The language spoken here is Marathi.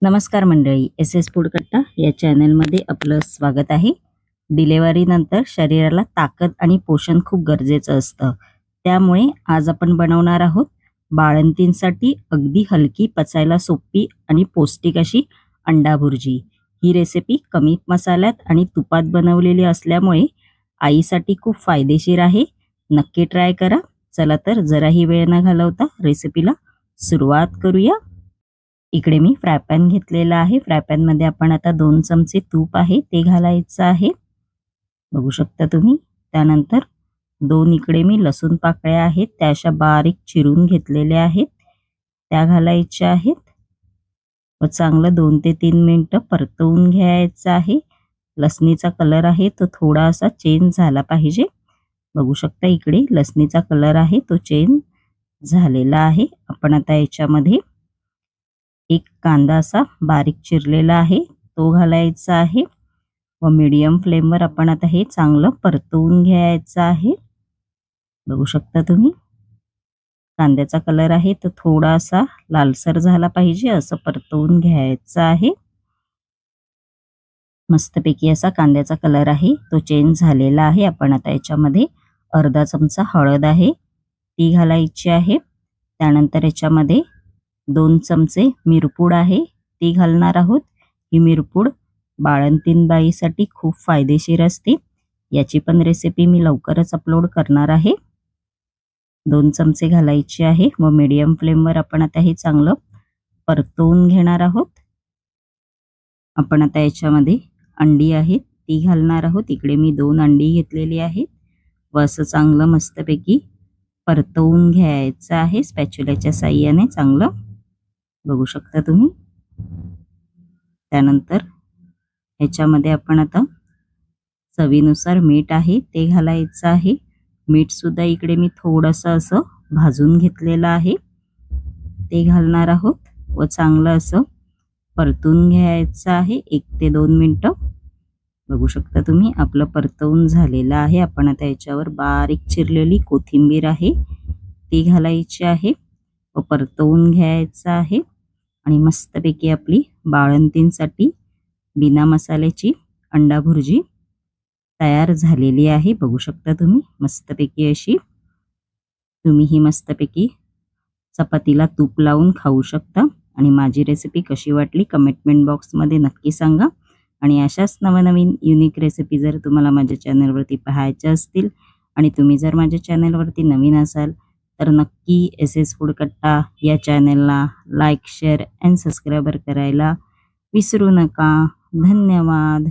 नमस्कार मंडळी, एस एस फूड कट्टा या चॅनलमध्ये आपलं स्वागत आहे. डिलेव्हरीनंतर शरीराला ताकद आणि पोषण खूप गरजेचं असतं. त्यामुळे आज आपण बनवणार आहोत बाळंतींसाठी अगदी हलकी, पचायला सोपी आणि पौष्टिक अशी अंडा भुर्जी. ही रेसिपी कमी मसाल्यात आणि तुपात बनवलेली असल्यामुळे आईसाठी खूप फायदेशीर आहे. नक्की ट्राय करा. चला तर जराही वेळ न घालवता रेसिपीला सुरुवात करूया. इकडे मी फ्राय पॅन घेतलेला आहे. फ्राय पॅन मध्ये आपण आता 2 चमचे तूप आहे ते घालायचं आहे. बघू शकता तुम्ही. त्यानंतर 2 इकडे मी लसूण पाकळ्या आहेत त्या अशा बारीक चिरून घेतलेल्या आहेत त्या घालायच्या आहेत व चांगलं 2 ते 3 मिनिटं परतवून घ्यायचं आहे. लसणीचा कलर आहे तो थोडासा चेंज झाला पाहिजे. बघू शकता इकडे लसणीचा कलर आहे तो चेंज झालेला आहे. आपण आता याच्यामध्ये एक कांदा असा बारीक चिरलेला आहे तो घालायचा आहे व मीडियम फ्लेमवर आपण आता हे चांगलं परतवून घ्यायचं आहे. बघू शकता तुम्ही कांद्याचा कलर आहे तो थोडासा लालसर झाला पाहिजे असं परतवून घ्यायचं आहे. मस्तपैकी असा कांद्याचा कलर आहे तो चेंज झालेला आहे. आपण आता याच्यामध्ये अर्धा चमचा हळद आहे ती घालायची आहे. त्यानंतर याच्यामध्ये 2 चमचे मिरपूड आहे ती घालणार आहोत. ही मिरपूड बाळंतीण बाईसाठी खूप फायदेशीर असते. याची पण रेसिपी मी लवकरच अपलोड करणार आहे. 2 चमचे घालायचे आहे व मीडियम फ्लेमवर आपण आता हे चांगलं परतवून घेणार आहोत. आपण आता याच्यामध्ये अंडी आहेत ती घालणार आहोत. इकडे मी 2 अंडी घेतलेली आहेत व असं चांगलं मस्तपैकी परतवून घ्यायचं आहे स्पॅच्युलाच्या साहाय्याने चांगलं. बघू शकता तुम्ही. त्यानंतर ह्याच्यामध्ये आपण आता चवीनुसार मीठ आहे ते घालायचं आहे. मीठ सुद्धा इकडे मी थोडंसं असं भाजून घेतलेलं आहे ते घालणार आहोत व चांगलं असं परतून घ्यायचं आहे 1 ते 2 मिनिटं. बघू शकता तुम्ही आपलं परतवून झालेलं आहे. आपण आता याच्यावर बारीक चिरलेली कोथिंबीर आहे ती घालायची आहे व परतवून घ्यायचं आहे आणि मस्तपैकी आपली बाळंतींसाठी बिना मसाल्याची अंडा भुर्जी तयार झालेली आहे. बघू शकता तुम्ही मस्तपैकी अशी. तुम्ही ही मस्तपैकी चपातीला तूप लावून खाऊ शकता. आणि माझी रेसिपी कशी वाटली कमेंट बॉक्समध्ये नक्की सांगा. आणि अशाच नवनवीन युनिक रेसिपी जर तुम्हाला माझ्या चॅनलवरती पाहायच्या असतील आणि तुम्ही जर माझ्या चॅनलवरती नवीन असाल तर नक्की एस एस फूड कट्टा या चॅनलला लाईक, शेअर अँड सबस्क्राईबर करायला विसरू नका. धन्यवाद.